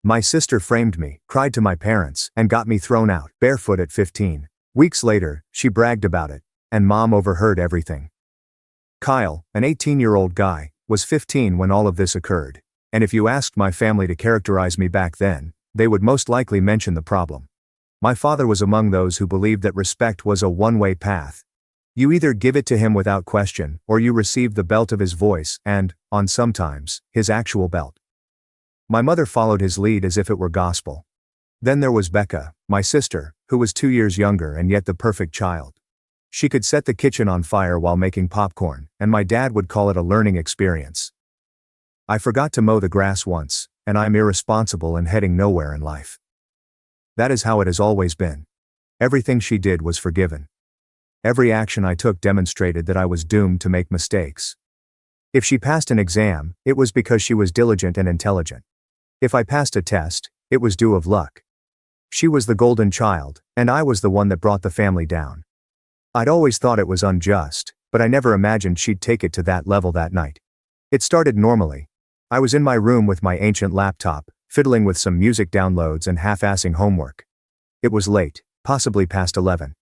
My sister framed me, cried to my parents, and got me thrown out, barefoot at 15. Weeks later, she bragged about it, and Mom overheard everything. Kyle, an 18-year-old guy, was 15 when all of this occurred, and if you asked my family to characterize me back then, they would most likely mention the problem. My father was among those who believed that respect was a one-way path. You either give it to him without question, or you receive the belt of his voice and, on sometimes, his actual belt. My mother followed his lead as if it were gospel. Then there was Becca, my sister, who was 2 years younger and yet the perfect child. She could set the kitchen on fire while making popcorn, and my dad would call it a learning experience. I forgot to mow the grass once, and I'm irresponsible and heading nowhere in life. That is how it has always been. Everything she did was forgiven. Every action I took demonstrated that I was doomed to make mistakes. If she passed an exam, it was because she was diligent and intelligent. If I passed a test, it was due of luck. She was the golden child, and I was the one that brought the family down. I'd always thought it was unjust, but I never imagined she'd take it to that level that night. It started normally. I was in my room with my ancient laptop, fiddling with some music downloads and half-assing homework. It was late, possibly past 11.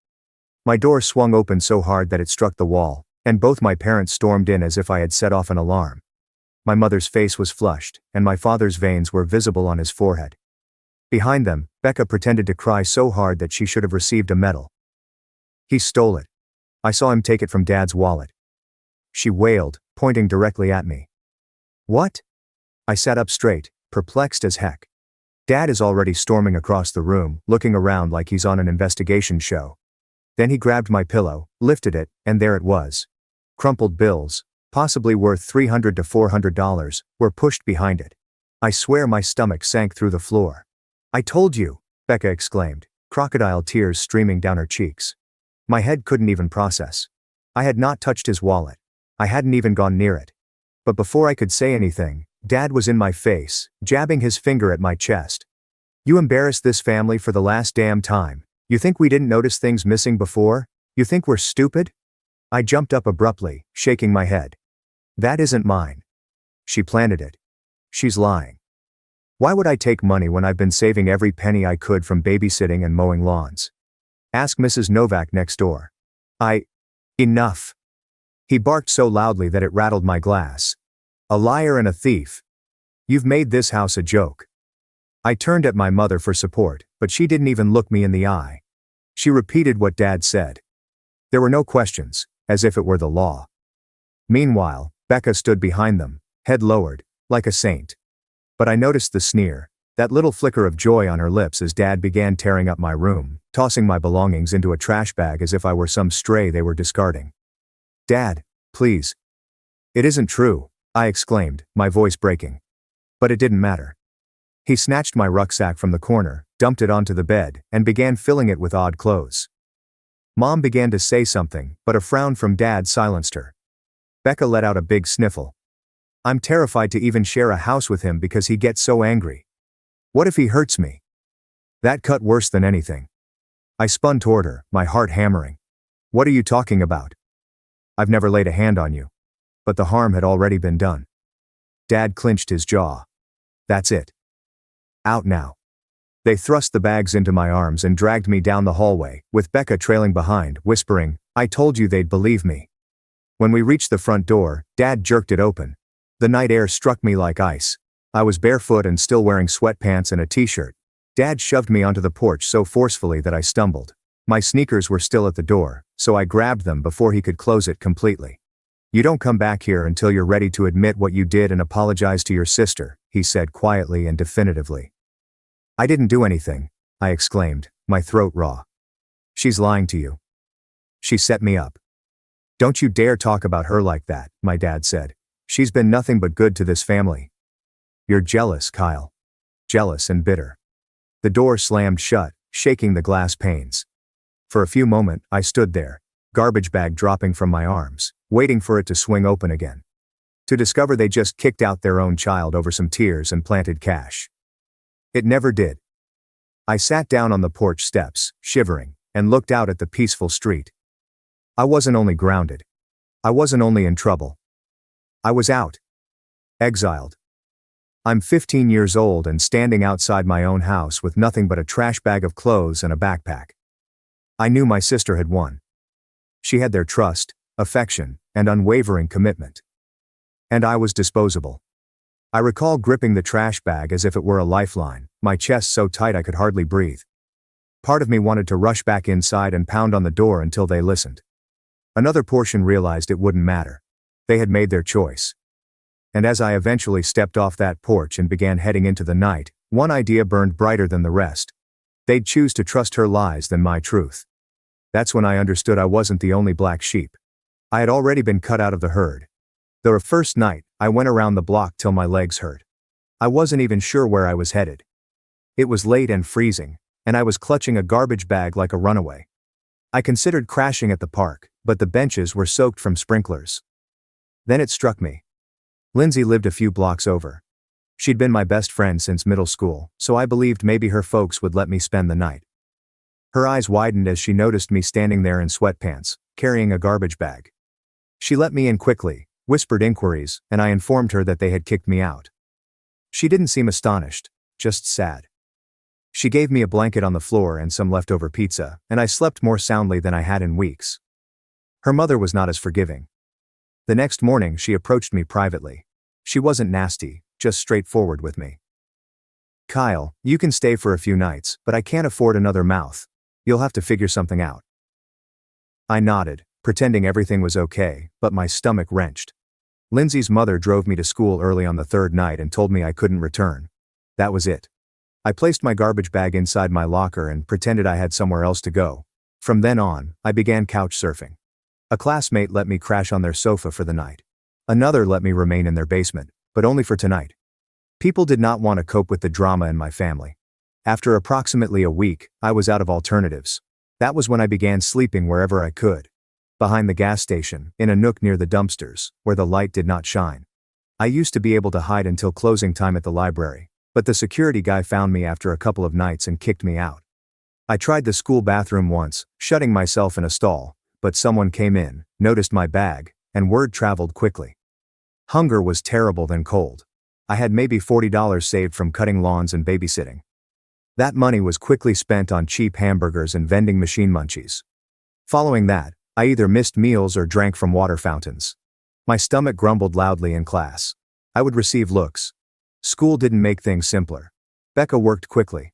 My door swung open so hard that it struck the wall, and both my parents stormed in as if I had set off an alarm. My mother's face was flushed, and my father's veins were visible on his forehead. Behind them, Becca pretended to cry so hard that she should have received a medal. He stole it. I saw him take it from Dad's wallet. She wailed, pointing directly at me. What? I sat up straight, perplexed as heck. Dad is already storming across the room, looking around like he's on an investigation show. Then he grabbed my pillow, lifted it, and there it was. Crumpled bills, possibly worth $300 to $400, were pushed behind it. I swear my stomach sank through the floor. I told you, Becca exclaimed, crocodile tears streaming down her cheeks. My head couldn't even process. I had not touched his wallet. I hadn't even gone near it. But before I could say anything, Dad was in my face, jabbing his finger at my chest. You embarrassed this family for the last damn time. You think we didn't notice things missing before? You think we're stupid? I jumped up abruptly, shaking my head. That isn't mine. She planted it. She's lying. Why would I take money when I've been saving every penny I could from babysitting and mowing lawns? Ask Mrs. Novak next door. Enough. He barked so loudly that it rattled my glass. A liar and a thief. You've made this house a joke. I turned at my mother for support, but she didn't even look me in the eye. She repeated what Dad said. There were no questions, as if it were the law. Meanwhile, Becca stood behind them, head lowered, like a saint. But I noticed the sneer, that little flicker of joy on her lips as Dad began tearing up my room, tossing my belongings into a trash bag as if I were some stray they were discarding. Dad, please. It isn't true, I exclaimed, my voice breaking. But it didn't matter. He snatched my rucksack from the corner, dumped it onto the bed, and began filling it with odd clothes. Mom began to say something, but a frown from Dad silenced her. Becca let out a big sniffle. I'm terrified to even share a house with him because he gets so angry. What if he hurts me? That cut worse than anything. I spun toward her, my heart hammering. What are you talking about? I've never laid a hand on you. But the harm had already been done. Dad clenched his jaw. That's it. Out now. They thrust the bags into my arms and dragged me down the hallway, with Becca trailing behind, whispering, I told you they'd believe me. When we reached the front door, Dad jerked it open. The night air struck me like ice. I was barefoot and still wearing sweatpants and a t-shirt. Dad shoved me onto the porch so forcefully that I stumbled. My sneakers were still at the door, so I grabbed them before he could close it completely. You don't come back here until you're ready to admit what you did and apologize to your sister, he said quietly and definitively. I didn't do anything, I exclaimed, my throat raw. She's lying to you. She set me up. Don't you dare talk about her like that, my dad said. She's been nothing but good to this family. You're jealous, Kyle. Jealous and bitter. The door slammed shut, shaking the glass panes. For a few moments, I stood there, garbage bag dropping from my arms, waiting for it to swing open again. To discover they just kicked out their own child over some tears and planted cash. It never did. I sat down on the porch steps, shivering, and looked out at the peaceful street. I wasn't only grounded. I wasn't only in trouble. I was out. Exiled. I'm 15 years old and standing outside my own house with nothing but a trash bag of clothes and a backpack. I knew my sister had won. She had their trust, affection, and unwavering commitment. And I was disposable. I recall gripping the trash bag as if it were a lifeline, my chest so tight I could hardly breathe. Part of me wanted to rush back inside and pound on the door until they listened. Another portion realized it wouldn't matter. They had made their choice. And as I eventually stepped off that porch and began heading into the night, one idea burned brighter than the rest. They'd choose to trust her lies than my truth. That's when I understood I wasn't the only black sheep. I had already been cut out of the herd. The first night, I went around the block till my legs hurt. I wasn't even sure where I was headed. It was late and freezing, and I was clutching a garbage bag like a runaway. I considered crashing at the park, but the benches were soaked from sprinklers. Then it struck me. Lindsay lived a few blocks over. She'd been my best friend since middle school, so I believed maybe her folks would let me spend the night. Her eyes widened as she noticed me standing there in sweatpants, carrying a garbage bag. She let me in quickly, whispered inquiries, and I informed her that they had kicked me out. She didn't seem astonished, just sad. She gave me a blanket on the floor and some leftover pizza, and I slept more soundly than I had in weeks. Her mother was not as forgiving. The next morning she approached me privately. She wasn't nasty, just straightforward with me. "Kyle, you can stay for a few nights, but I can't afford another mouth. You'll have to figure something out." I nodded, pretending everything was okay, but my stomach wrenched. Lindsay's mother drove me to school early on the third night and told me I couldn't return. That was it. I placed my garbage bag inside my locker and pretended I had somewhere else to go. From then on, I began couch surfing. A classmate let me crash on their sofa for the night. Another let me remain in their basement, but only for tonight. People did not want to cope with the drama in my family. After approximately a week, I was out of alternatives. That was when I began sleeping wherever I could. Behind the gas station, in a nook near the dumpsters, where the light did not shine. I used to be able to hide until closing time at the library, but the security guy found me after a couple of nights and kicked me out. I tried the school bathroom once, shutting myself in a stall, but someone came in, noticed my bag, and word traveled quickly. Hunger was terrible than cold. I had maybe $40 saved from cutting lawns and babysitting. That money was quickly spent on cheap hamburgers and vending machine munchies. Following that, I either missed meals or drank from water fountains. My stomach grumbled loudly in class. I would receive looks. School didn't make things simpler. Becca worked quickly.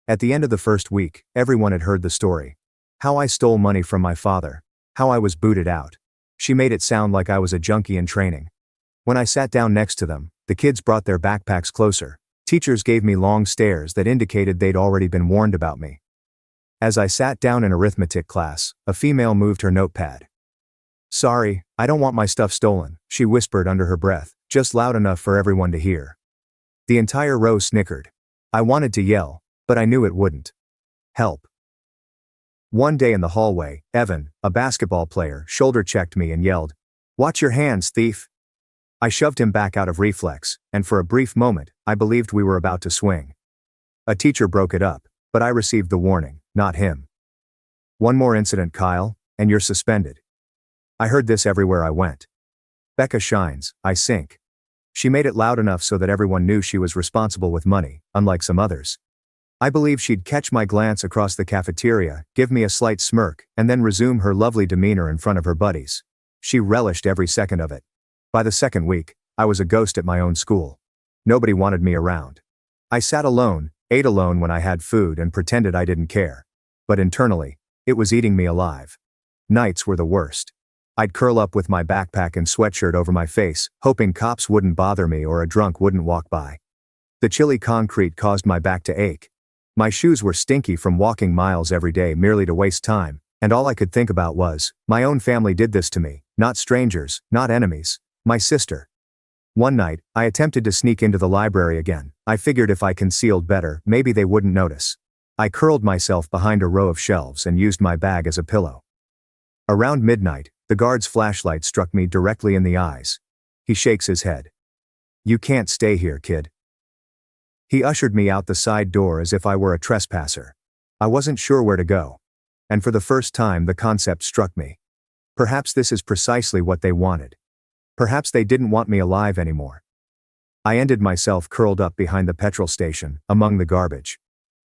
At the end of the first week, everyone had heard the story. How I stole money from my father. How I was booted out. She made it sound like I was a junkie in training. When I sat down next to them, the kids brought their backpacks closer. Teachers gave me long stares that indicated they'd already been warned about me. As I sat down in arithmetic class, a female moved her notepad. "Sorry, I don't want my stuff stolen," she whispered under her breath, just loud enough for everyone to hear. The entire row snickered. I wanted to yell, but I knew it wouldn't. Help. One day in the hallway, Evan, a basketball player, shoulder-checked me and yelled, "Watch your hands, thief!" I shoved him back out of reflex, and for a brief moment, I believed we were about to swing. A teacher broke it up, but I received the warning, not him. "One more incident, Kyle, and you're suspended." I heard this everywhere I went. Becca shines, I sink. She made it loud enough so that everyone knew she was responsible with money, unlike some others. I believe she'd catch my glance across the cafeteria, give me a slight smirk, and then resume her lovely demeanor in front of her buddies. She relished every second of it. By the second week, I was a ghost at my own school. Nobody wanted me around. I sat alone, ate alone when I had food and pretended I didn't care. But internally, it was eating me alive. Nights were the worst. I'd curl up with my backpack and sweatshirt over my face, hoping cops wouldn't bother me or a drunk wouldn't walk by. The chilly concrete caused my back to ache. My shoes were stinky from walking miles every day merely to waste time, and all I could think about was, my own family did this to me, not strangers, not enemies, my sister. One night, I attempted to sneak into the library again. I figured if I concealed better, maybe they wouldn't notice. I curled myself behind a row of shelves and used my bag as a pillow. Around midnight, the guard's flashlight struck me directly in the eyes. He shakes his head. "You can't stay here, kid." He ushered me out the side door as if I were a trespasser. I wasn't sure where to go. And for the first time the concept struck me. Perhaps this is precisely what they wanted. Perhaps they didn't want me alive anymore. I ended myself curled up behind the petrol station, among the garbage.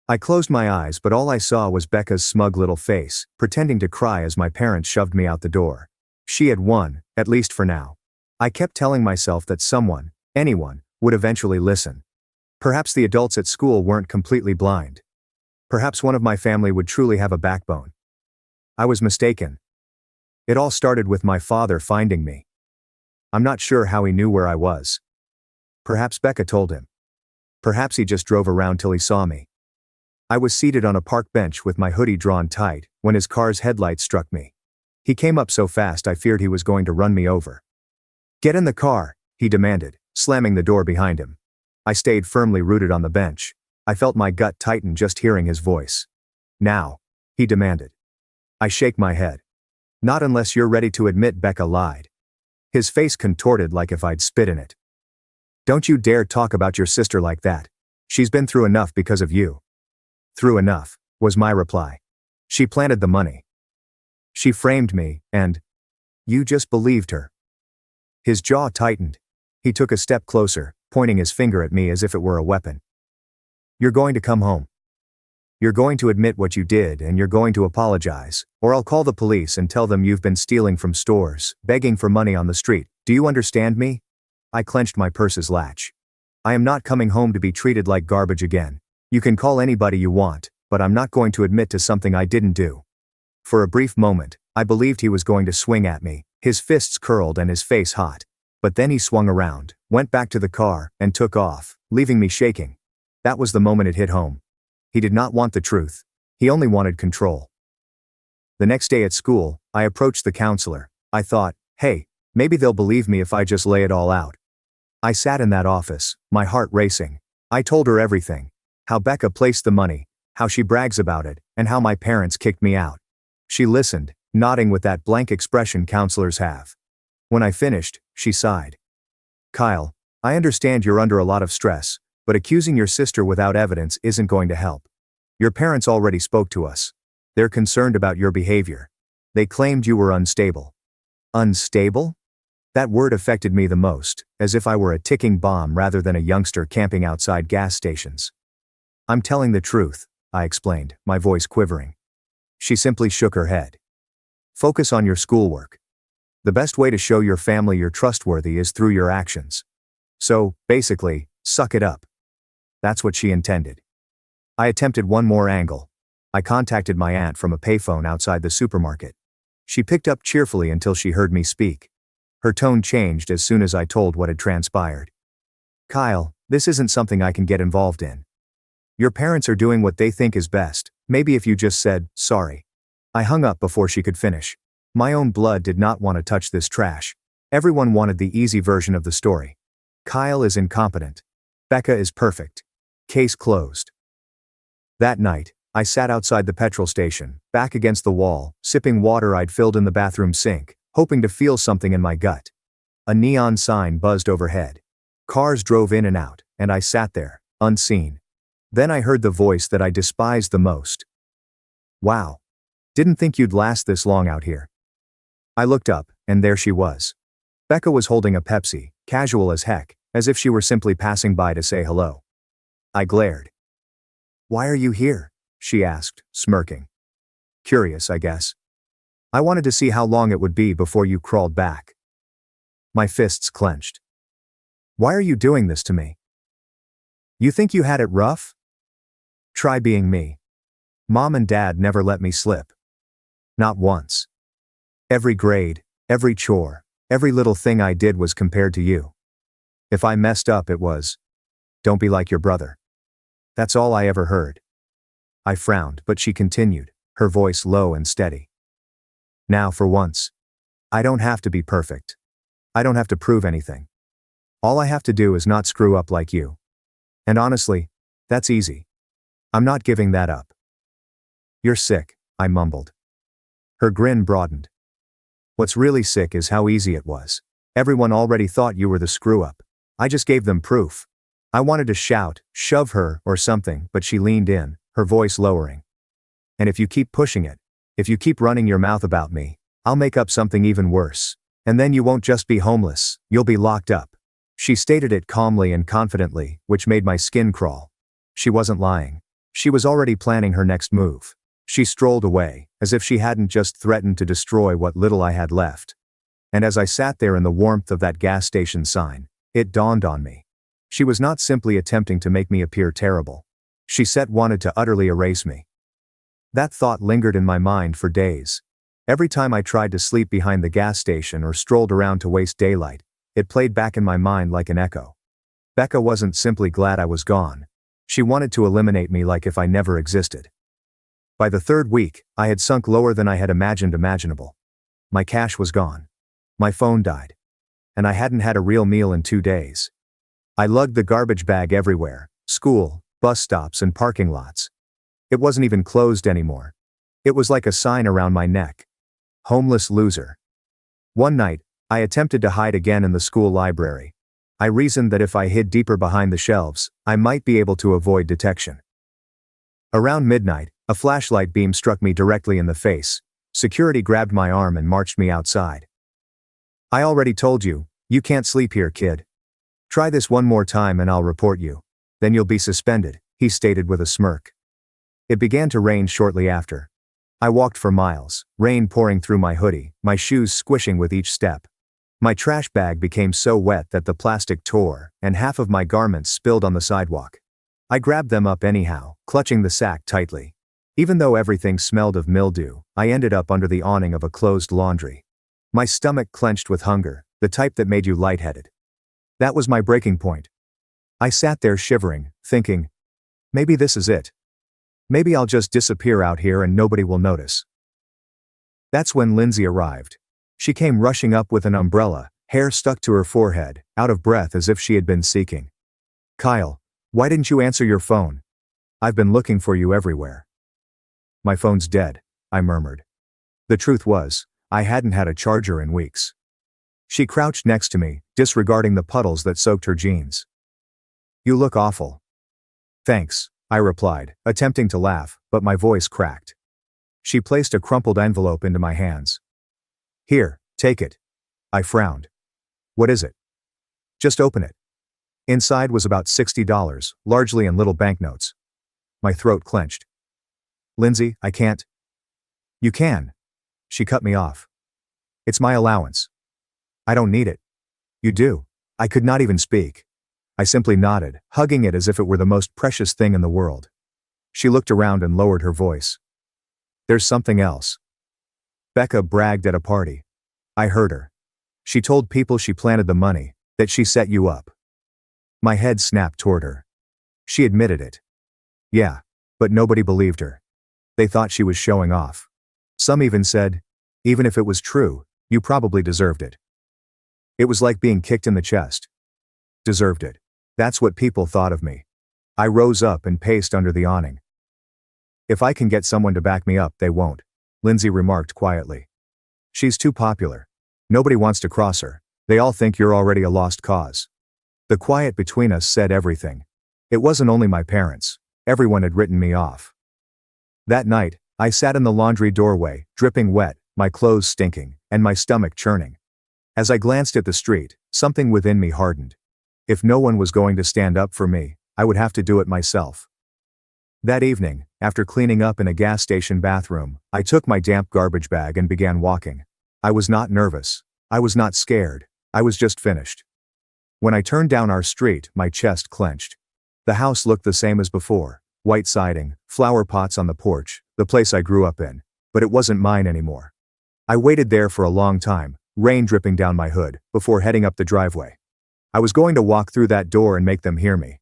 I closed my eyes, but all I saw was Becca's smug little face, pretending to cry as my parents shoved me out the door. She had won, at least for now. I kept telling myself that someone, anyone, would eventually listen. Perhaps the adults at school weren't completely blind. Perhaps one of my family would truly have a backbone. I was mistaken. It all started with my father finding me. I'm not sure how he knew where I was. Perhaps Becca told him. Perhaps he just drove around till he saw me. I was seated on a park bench with my hoodie drawn tight when his car's headlights struck me. He came up so fast I feared he was going to run me over. "Get in the car," he demanded, slamming the door behind him. I stayed firmly rooted on the bench. I felt my gut tighten just hearing his voice. "Now," he demanded. I shake my head. "Not unless you're ready to admit Becca lied." His face contorted like if I'd spit in it. "Don't you dare talk about your sister like that. She's been through enough because of you." "Through enough," was my reply. "She planted the money. She framed me, and you just believed her." His jaw tightened. He took a step closer, pointing his finger at me as if it were a weapon. "You're going to come home. You're going to admit what you did, and you're going to apologize, or I'll call the police and tell them you've been stealing from stores, begging for money on the street. Do you understand me?" I clenched my purse's latch. "I am not coming home to be treated like garbage again. You can call anybody you want, but I'm not going to admit to something I didn't do." For a brief moment, I believed he was going to swing at me, his fists curled and his face hot. But then he swung around, went back to the car, and took off, leaving me shaking. That was the moment it hit home. He did not want the truth. He only wanted control. The next day at school, I approached the counselor. I thought, hey, maybe they'll believe me if I just lay it all out. I sat in that office, my heart racing. I told her everything. How Becca placed the money, how she brags about it, and how my parents kicked me out. She listened, nodding with that blank expression counselors have. When I finished, she sighed. "Kyle, I understand you're under a lot of stress, but accusing your sister without evidence isn't going to help. Your parents already spoke to us. They're concerned about your behavior. They claimed you were unstable." Unstable? That word affected me the most, as if I were a ticking bomb rather than a youngster camping outside gas stations. "I'm telling the truth," I explained, my voice quivering. She simply shook her head. "Focus on your schoolwork. The best way to show your family you're trustworthy is through your actions. So, basically, suck it up." That's what she intended. I attempted one more angle. I contacted my aunt from a payphone outside the supermarket. She picked up cheerfully until she heard me speak. Her tone changed as soon as I told what had transpired. "Kyle, this isn't something I can get involved in. Your parents are doing what they think is best. Maybe if you just said, sorry." I hung up before she could finish. My own blood did not want to touch this trash. Everyone wanted the easy version of the story. Kyle is incompetent. Becca is perfect. Case closed. That night, I sat outside the petrol station, back against the wall, sipping water I'd filled in the bathroom sink, hoping to feel something in my gut. A neon sign buzzed overhead. Cars drove in and out, and I sat there, unseen. Then I heard the voice that I despised the most. "Wow. Didn't think you'd last this long out here." I looked up, and there she was. Becca was holding a Pepsi, casual as heck, as if she were simply passing by to say hello. I glared. "Why are you here?" she asked, smirking. "Curious, I guess. I wanted to see how long it would be before you crawled back." My fists clenched. "Why are you doing this to me? You think you had it rough? Try being me. Mom and Dad never let me slip. Not once. Every grade, every chore, every little thing I did was compared to you. If I messed up it was, 'Don't be like your brother.' That's all I ever heard." I frowned, but she continued, her voice low and steady. "Now for once. I don't have to be perfect. I don't have to prove anything. All I have to do is not screw up like you. And honestly, that's easy. I'm not giving that up." "You're sick," I mumbled. Her grin broadened. "What's really sick is how easy it was. Everyone already thought you were the screw-up. I just gave them proof." I wanted to shout, shove her, or something, but she leaned in, her voice lowering. "And if you keep pushing it, if you keep running your mouth about me, I'll make up something even worse. And then you won't just be homeless, you'll be locked up." She stated it calmly and confidently, which made my skin crawl. She wasn't lying. She was already planning her next move. She strolled away, as if she hadn't just threatened to destroy what little I had left. And as I sat there in the warmth of that gas station sign, it dawned on me. She was not simply attempting to make me appear terrible. She wanted to utterly erase me. That thought lingered in my mind for days. Every time I tried to sleep behind the gas station or strolled around to waste daylight, it played back in my mind like an echo. Becca wasn't simply glad I was gone. She wanted to eliminate me like if I never existed. By the third week, I had sunk lower than I had imagined imaginable. My cash was gone. My phone died. And I hadn't had a real meal in 2 days. I lugged the garbage bag everywhere: school, bus stops, and parking lots. It wasn't even closed anymore. It was like a sign around my neck. Homeless loser. One night, I attempted to hide again in the school library. I reasoned that if I hid deeper behind the shelves, I might be able to avoid detection. Around midnight, a flashlight beam struck me directly in the face. Security grabbed my arm and marched me outside. "I already told you, you can't sleep here, kid. Try this one more time and I'll report you. Then you'll be suspended," he stated with a smirk. It began to rain shortly after. I walked for miles, rain pouring through my hoodie, my shoes squishing with each step. My trash bag became so wet that the plastic tore, and half of my garments spilled on the sidewalk. I grabbed them up anyhow, clutching the sack tightly. Even though everything smelled of mildew, I ended up under the awning of a closed laundry. My stomach clenched with hunger, the type that made you lightheaded. That was my breaking point. I sat there shivering, thinking, maybe this is it. Maybe I'll just disappear out here and nobody will notice. That's when Lindsay arrived. She came rushing up with an umbrella, hair stuck to her forehead, out of breath as if she had been seeking. "Kyle, why didn't you answer your phone? I've been looking for you everywhere." "My phone's dead," I murmured. The truth was, I hadn't had a charger in weeks. She crouched next to me, disregarding the puddles that soaked her jeans. "You look awful." "Thanks," I replied, attempting to laugh, but my voice cracked. She placed a crumpled envelope into my hands. "Here, take it." I frowned. "What is it?" "Just open it." Inside was about $60, largely in little banknotes. My throat clenched. "Lindsay, I can't." "You can." She cut me off. "It's my allowance." "I don't need it." "You do." I could not even speak. I simply nodded, hugging it as if it were the most precious thing in the world. She looked around and lowered her voice. "There's something else. Becca bragged at a party. I heard her. She told people she planted the money, that she set you up." My head snapped toward her. She admitted it. Yeah, but nobody believed her. They thought she was showing off. Some even said, "Even if it was true, you probably deserved it." It was like being kicked in the chest. Deserved it. That's what people thought of me. I rose up and paced under the awning. "If I can get someone to back me up, they won't," Lindsay remarked quietly. "She's too popular. Nobody wants to cross her. They all think you're already a lost cause." The quiet between us said everything. It wasn't only my parents. Everyone had written me off. That night, I sat in the laundry doorway, dripping wet, my clothes stinking, and my stomach churning. As I glanced at the street, something within me hardened. If no one was going to stand up for me, I would have to do it myself. That evening, after cleaning up in a gas station bathroom, I took my damp garbage bag and began walking. I was not nervous. I was not scared. I was just finished. When I turned down our street, my chest clenched. The house looked the same as before: white siding, flower pots on the porch, the place I grew up in, but it wasn't mine anymore. I waited there for a long time, rain dripping down my hood, before heading up the driveway. I was going to walk through that door and make them hear me.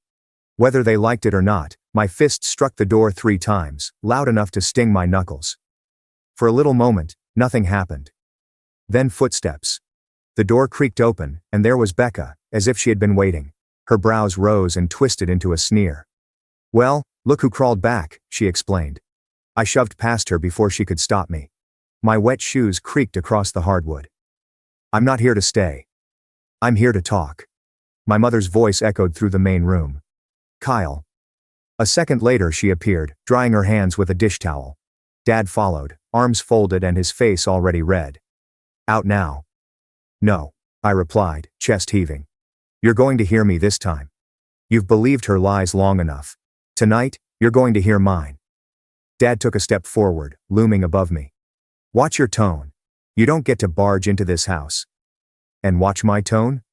Whether they liked it or not, my fist struck the door 3 times, loud enough to sting my knuckles. For a little moment, nothing happened. Then footsteps. The door creaked open, and there was Becca, as if she had been waiting. Her brows rose and twisted into a sneer. "Well, look who crawled back," she explained. I shoved past her before she could stop me. My wet shoes creaked across the hardwood. "I'm not here to stay. I'm here to talk." My mother's voice echoed through the main room. "Kyle." A second later she appeared, drying her hands with a dish towel. Dad followed, arms folded and his face already red. "Out now." "No," I replied, chest heaving. You're going to hear me this time. You've believed her lies long enough. Tonight, you're going to hear mine. Dad took a step forward, looming above me. Watch your tone. You don't get to barge into this house. And watch my tone?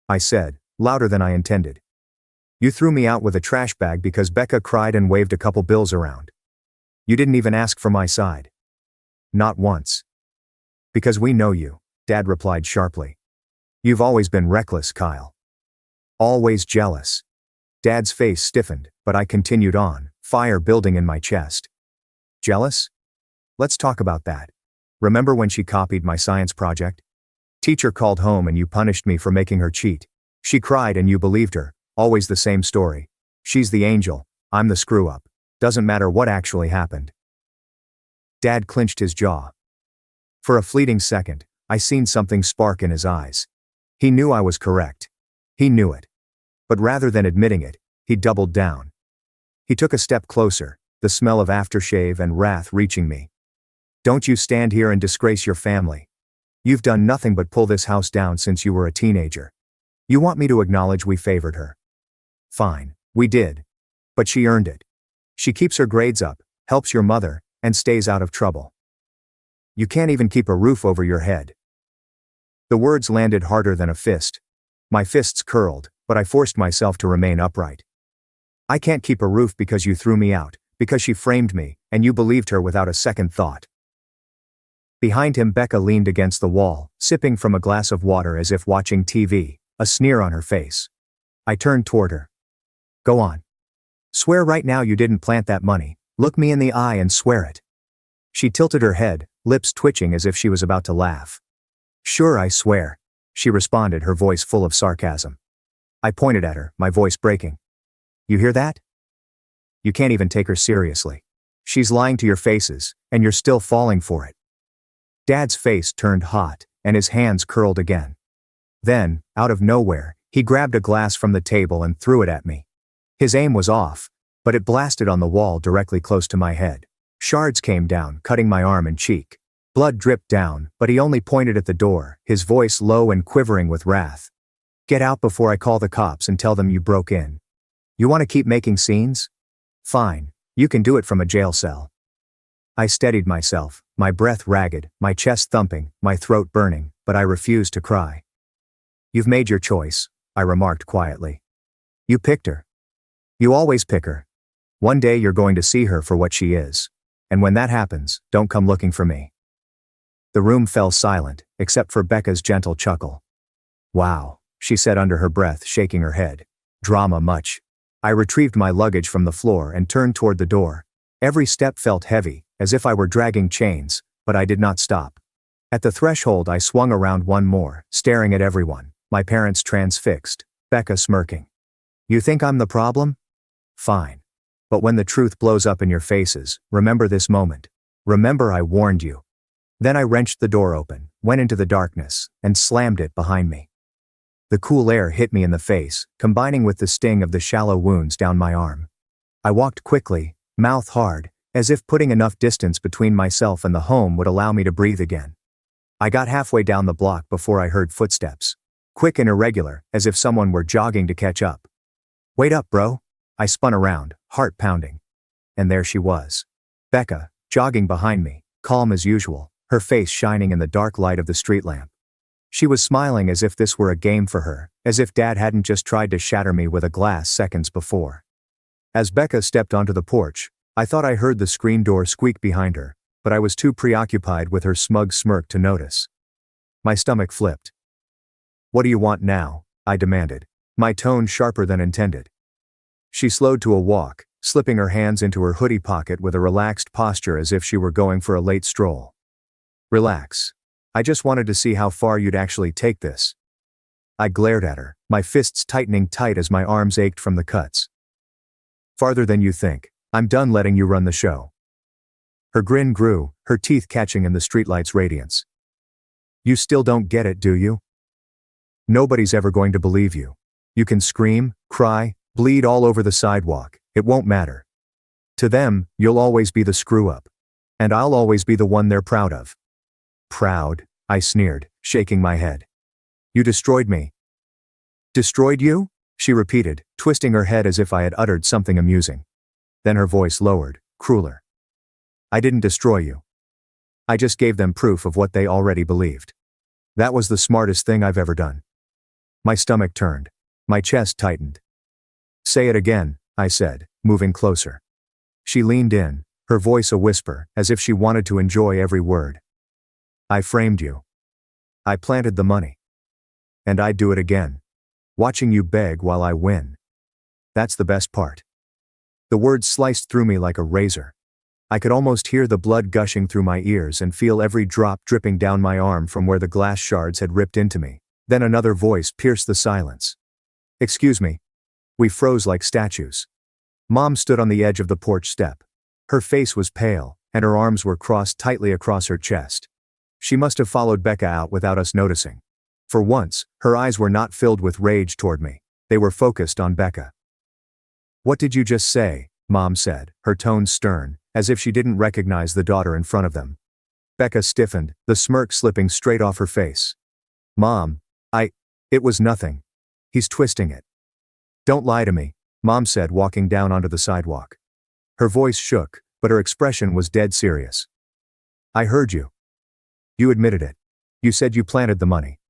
I said, louder than I intended. You threw me out with a trash bag because Becca cried and waved a couple bills around. You didn't even ask for my side. Not once. Because we know you, Dad replied sharply. You've always been reckless, Kyle. Always jealous. Dad's face stiffened, but I continued on, fire building in my chest. Jealous? Let's talk about that. Remember when she copied my science project? Teacher called home and you punished me for making her cheat. She cried and you believed her, always the same story. She's the angel, I'm the screw-up. Doesn't matter what actually happened. Dad clenched his jaw. For a fleeting second, I seen something spark in his eyes. He knew I was correct. He knew it. But rather than admitting it, he doubled down. He took a step closer, the smell of aftershave and wrath reaching me. Don't you stand here and disgrace your family. You've done nothing but pull this house down since you were a teenager. You want me to acknowledge we favored her? Fine, we did. But she earned it. She keeps her grades up, helps your mother, and stays out of trouble. You can't even keep a roof over your head. The words landed harder than a fist. My fists curled, but I forced myself to remain upright. I can't keep a roof because you threw me out, because she framed me, and you believed her without a second thought. Behind him, Becca leaned against the wall, sipping from a glass of water as if watching TV, a sneer on her face. I turned toward her. Go on. Swear right now you didn't plant that money. Look me in the eye and swear it. She tilted her head, lips twitching as if she was about to laugh. Sure, I swear, she responded, her voice full of sarcasm. I pointed at her, my voice breaking. You hear that? You can't even take her seriously. She's lying to your faces, and you're still falling for it. Dad's face turned hot, and his hands curled again. Then, out of nowhere, he grabbed a glass from the table and threw it at me. His aim was off, but it blasted on the wall directly close to my head. Shards came down, cutting my arm and cheek. Blood dripped down, but he only pointed at the door, his voice low and quivering with wrath. Get out before I call the cops and tell them you broke in. You want to keep making scenes? Fine, you can do it from a jail cell. I steadied myself, my breath ragged, my chest thumping, my throat burning, but I refused to cry. You've made your choice, I remarked quietly. You picked her. You always pick her. One day you're going to see her for what she is. And when that happens, don't come looking for me. The room fell silent, except for Becca's gentle chuckle. Wow, she said under her breath, shaking her head. Drama much. I retrieved my luggage from the floor and turned toward the door. Every step felt heavy, as if I were dragging chains, but I did not stop. At the threshold I swung around one more, staring at everyone, my parents transfixed, Becca smirking. You think I'm the problem? Fine. But when the truth blows up in your faces, remember this moment. Remember I warned you. Then I wrenched the door open, went into the darkness, and slammed it behind me. The cool air hit me in the face, combining with the sting of the shallow wounds down my arm. I walked quickly, mouth hard, as if putting enough distance between myself and the home would allow me to breathe again. I got halfway down the block before I heard footsteps. Quick and irregular, as if someone were jogging to catch up. Wait up, bro. I spun around, heart pounding. And there she was. Becca, jogging behind me, calm as usual, her face shining in the dark light of the street lamp. She was smiling as if this were a game for her, as if Dad hadn't just tried to shatter me with a glass seconds before. As Becca stepped onto the porch, I thought I heard the screen door squeak behind her, but I was too preoccupied with her smug smirk to notice. My stomach flipped. What do you want now? I demanded, my tone sharper than intended. She slowed to a walk, slipping her hands into her hoodie pocket with a relaxed posture as if she were going for a late stroll. Relax. I just wanted to see how far you'd actually take this. I glared at her, my fists tightening tight as my arms ached from the cuts. Farther than you think. I'm done letting you run the show. Her grin grew, her teeth catching in the streetlight's radiance. You still don't get it, do you? Nobody's ever going to believe you. You can scream, cry, bleed all over the sidewalk, it won't matter. To them, you'll always be the screw-up. And I'll always be the one they're proud of. Proud? I sneered, shaking my head. You destroyed me. Destroyed you? She repeated, twisting her head as if I had uttered something amusing. Then her voice lowered, crueler. I didn't destroy you. I just gave them proof of what they already believed. That was the smartest thing I've ever done. My stomach turned. My chest tightened. Say it again, I said, moving closer. She leaned in, her voice a whisper, as if she wanted to enjoy every word. I framed you. I planted the money. And I'd do it again. Watching you beg while I win. That's the best part. The words sliced through me like a razor. I could almost hear the blood gushing through my ears and feel every drop dripping down my arm from where the glass shards had ripped into me. Then another voice pierced the silence. Excuse me. We froze like statues. Mom stood on the edge of the porch step. Her face was pale, and her arms were crossed tightly across her chest. She must have followed Becca out without us noticing. For once, her eyes were not filled with rage toward me. They were focused on Becca. What did you just say? Mom said, her tone stern, as if she didn't recognize the daughter in front of them. Becca stiffened, the smirk slipping straight off her face. Mom, it was nothing. He's twisting it. Don't lie to me, Mom said, walking down onto the sidewalk. Her voice shook, but her expression was dead serious. I heard you. You admitted it. You said you planted the money.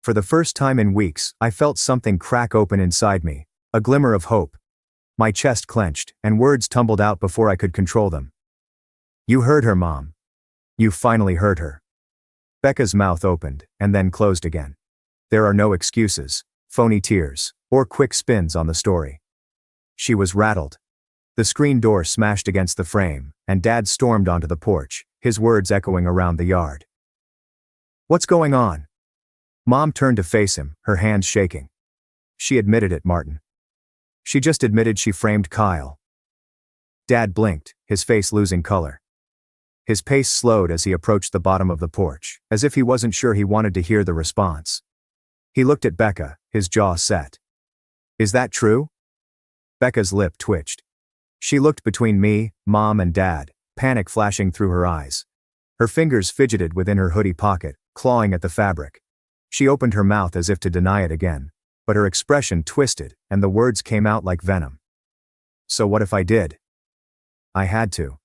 For the first time in weeks, I felt something crack open inside me, a glimmer of hope. My chest clenched, and words tumbled out before I could control them. You heard her, Mom. You finally heard her. Becca's mouth opened, and then closed again. There are no excuses, phony tears, or quick spins on the story. She was rattled. The screen door smashed against the frame, and Dad stormed onto the porch, his words echoing around the yard. What's going on? Mom turned to face him, her hands shaking. She admitted it, Martin. She just admitted she framed Kyle. Dad blinked, his face losing color. His pace slowed as he approached the bottom of the porch, as if he wasn't sure he wanted to hear the response. He looked at Becca, his jaw set. Is that true? Becca's lip twitched. She looked between me, Mom, and Dad, panic flashing through her eyes. Her fingers fidgeted within her hoodie pocket, clawing at the fabric. She opened her mouth as if to deny it again, but her expression twisted, and the words came out like venom. So what if I did? I had to.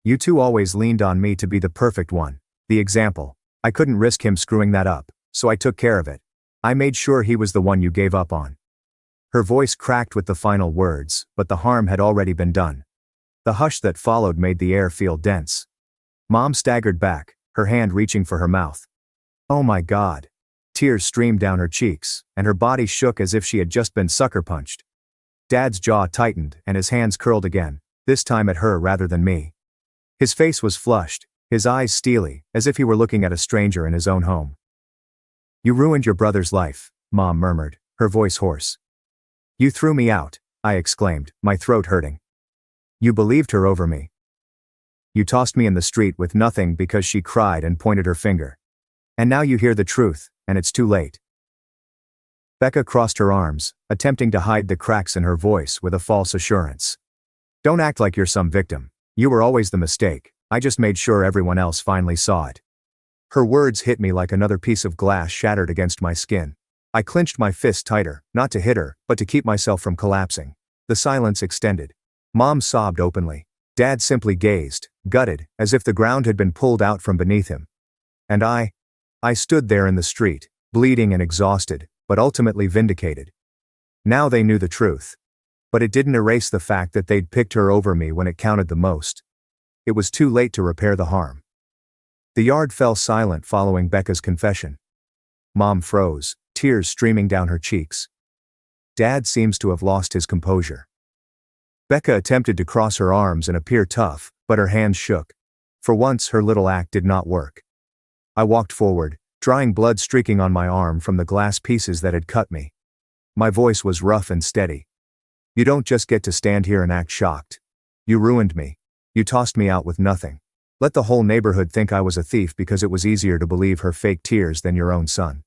You two always leaned on me to be the perfect one, the example. I couldn't risk him screwing that up, so I took care of it. I made sure he was the one you gave up on. Her voice cracked with the final words, but the harm had already been done. The hush that followed made the air feel dense. Mom staggered back, her hand reaching for her mouth. Oh my God. Tears streamed down her cheeks, and her body shook as if she had just been sucker punched. Dad's jaw tightened, and his hands curled again, this time at her rather than me. His face was flushed, his eyes steely, as if he were looking at a stranger in his own home. You ruined your brother's life, Mom murmured, her voice hoarse. You threw me out, I exclaimed, my throat hurting. You believed her over me. You tossed me in the street with nothing because she cried and pointed her finger. And now you hear the truth, and it's too late. Becca crossed her arms, attempting to hide the cracks in her voice with a false assurance. Don't act like you're some victim. You were always the mistake. I just made sure everyone else finally saw it. Her words hit me like another piece of glass shattered against my skin. I clenched my fist tighter, not to hit her, but to keep myself from collapsing. The silence extended. Mom sobbed openly. Dad simply gazed, gutted, as if the ground had been pulled out from beneath him. And I stood there in the street, bleeding and exhausted, but ultimately vindicated. Now they knew the truth. But it didn't erase the fact that they'd picked her over me when it counted the most. It was too late to repair the harm. The yard fell silent following Becca's confession. Mom froze, tears streaming down her cheeks. Dad seems to have lost his composure. Becca attempted to cross her arms and appear tough, but her hands shook. For once her little act did not work. I walked forward, drying blood streaking on my arm from the glass pieces that had cut me. My voice was rough and steady. You don't just get to stand here and act shocked. You ruined me. You tossed me out with nothing. Let the whole neighborhood think I was a thief because it was easier to believe her fake tears than your own son.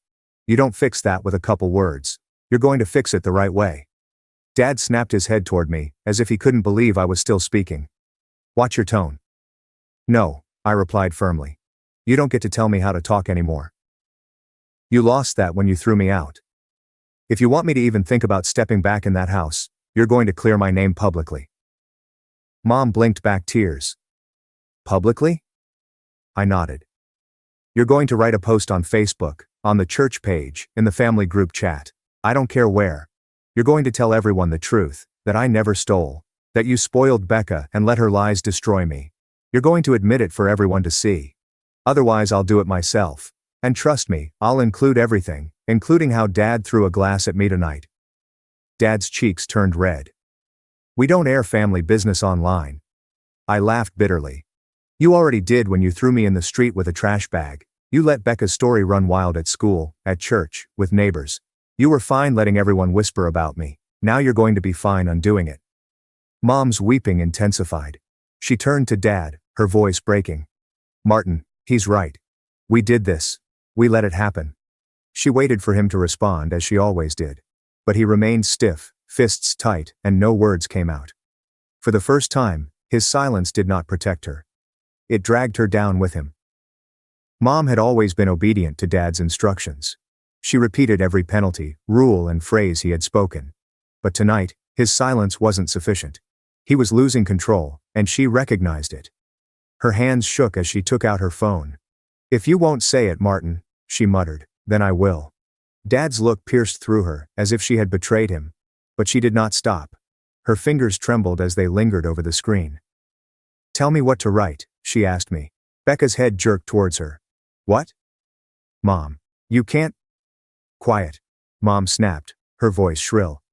You don't fix that with a couple words. You're going to fix it the right way. Dad snapped his head toward me, as if he couldn't believe I was still speaking. Watch your tone. No, I replied firmly. You don't get to tell me how to talk anymore. You lost that when you threw me out. If you want me to even think about stepping back in that house, you're going to clear my name publicly." Mom blinked back tears. "Publicly?" I nodded. "You're going to write a post on Facebook, on the church page, in the family group chat. I don't care where. You're going to tell everyone the truth, that I never stole, that you spoiled Becca and let her lies destroy me. You're going to admit it for everyone to see. Otherwise I'll do it myself. And trust me, I'll include everything, including how Dad threw a glass at me tonight." Dad's cheeks turned red. "We don't air family business online." I laughed bitterly. "You already did when you threw me in the street with a trash bag. You let Becca's story run wild at school, at church, with neighbors. You were fine letting everyone whisper about me. Now you're going to be fine undoing it." Mom's weeping intensified. She turned to Dad, her voice breaking. "Martin, he's right. We did this. We let it happen." She waited for him to respond as she always did. But he remained stiff, fists tight, and no words came out. For the first time, his silence did not protect her. It dragged her down with him. Mom had always been obedient to Dad's instructions. She repeated every penalty, rule, and phrase he had spoken. But tonight, his silence wasn't sufficient. He was losing control, and she recognized it. Her hands shook as she took out her phone. "If you won't say it, Martin," she muttered, "then I will." Dad's look pierced through her, as if she had betrayed him. But she did not stop. Her fingers trembled as they lingered over the screen. "Tell me what to write," she asked me. Becca's head jerked towards her. "What?" "Mom. You can't—" "Quiet," Mom snapped, her voice shrill.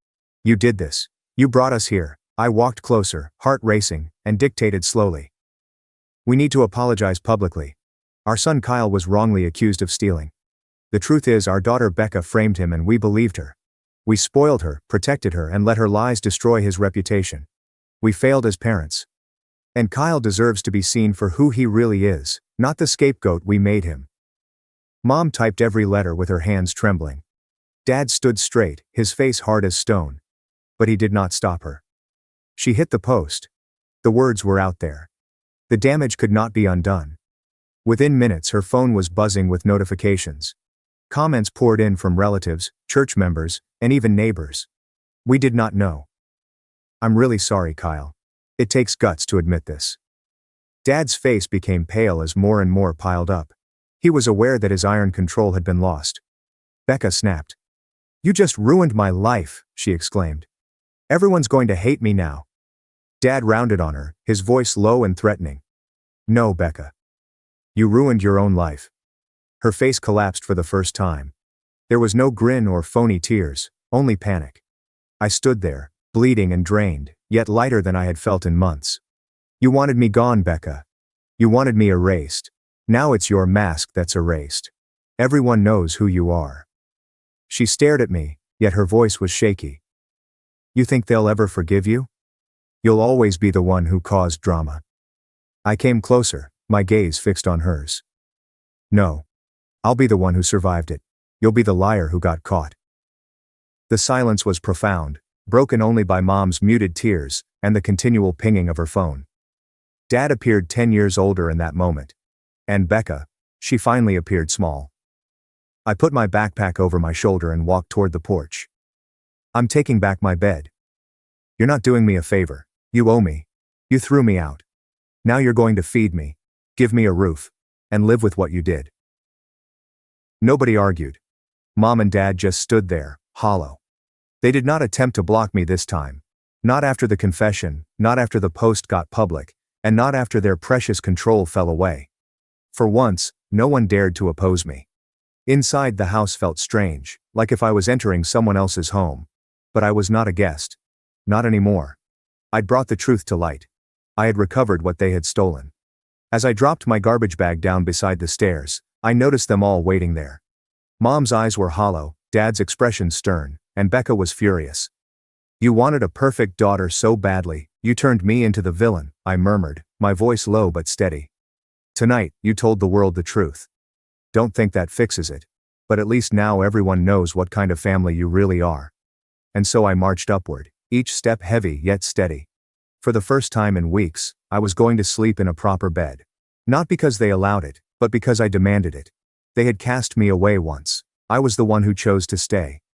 "You did this. You brought us here." I walked closer, heart racing, and dictated slowly. "We need to apologize publicly. Our son Kyle was wrongly accused of stealing. The truth is our daughter Becca framed him and we believed her. We spoiled her, protected her, and let her lies destroy his reputation. We failed as parents. And Kyle deserves to be seen for who he really is, not the scapegoat we made him." Mom typed every letter with her hands trembling. Dad stood straight, his face hard as stone. But he did not stop her. She hit the post. The words were out there. The damage could not be undone. Within minutes her phone was buzzing with notifications. Comments poured in from relatives, church members, and even neighbors. "We did not know. I'm really sorry, Kyle. It takes guts to admit this." Dad's face became pale as more and more piled up. He was aware that his iron control had been lost. Becca snapped. "You just ruined my life," she exclaimed. "Everyone's going to hate me now." Dad rounded on her, his voice low and threatening. "No, Becca. You ruined your own life." Her face collapsed for the first time. There was no grin or phony tears, only panic. I stood there, bleeding and drained, yet lighter than I had felt in months. "You wanted me gone, Becca. You wanted me erased. Now it's your mask that's erased. Everyone knows who you are." She stared at me, yet her voice was shaky. "You think they'll ever forgive you? You'll always be the one who caused drama." I came closer, my gaze fixed on hers. "No. I'll be the one who survived it. You'll be the liar who got caught." The silence was profound, broken only by Mom's muted tears and the continual pinging of her phone. Dad appeared 10 years older in that moment. And Becca, she finally appeared small. I put my backpack over my shoulder and walked toward the porch. "I'm taking back my bed. You're not doing me a favor. You owe me. You threw me out. Now you're going to feed me, give me a roof, and live with what you did." Nobody argued. Mom and Dad just stood there, hollow. They did not attempt to block me this time. Not after the confession, not after the post got public, and not after their precious control fell away. For once, no one dared to oppose me. Inside the house felt strange, like if I was entering someone else's home. But I was not a guest. Not anymore. I'd brought the truth to light. I had recovered what they had stolen. As I dropped my garbage bag down beside the stairs, I noticed them all waiting there. Mom's eyes were hollow, Dad's expression stern, and Becca was furious. "You wanted a perfect daughter so badly, you turned me into the villain," I murmured, my voice low but steady. "Tonight, you told the world the truth. Don't think that fixes it. But at least now everyone knows what kind of family you really are." And so I marched upward, each step heavy yet steady. For the first time in weeks, I was going to sleep in a proper bed. Not because they allowed it, but because I demanded it. They had cast me away once. I was the one who chose to stay.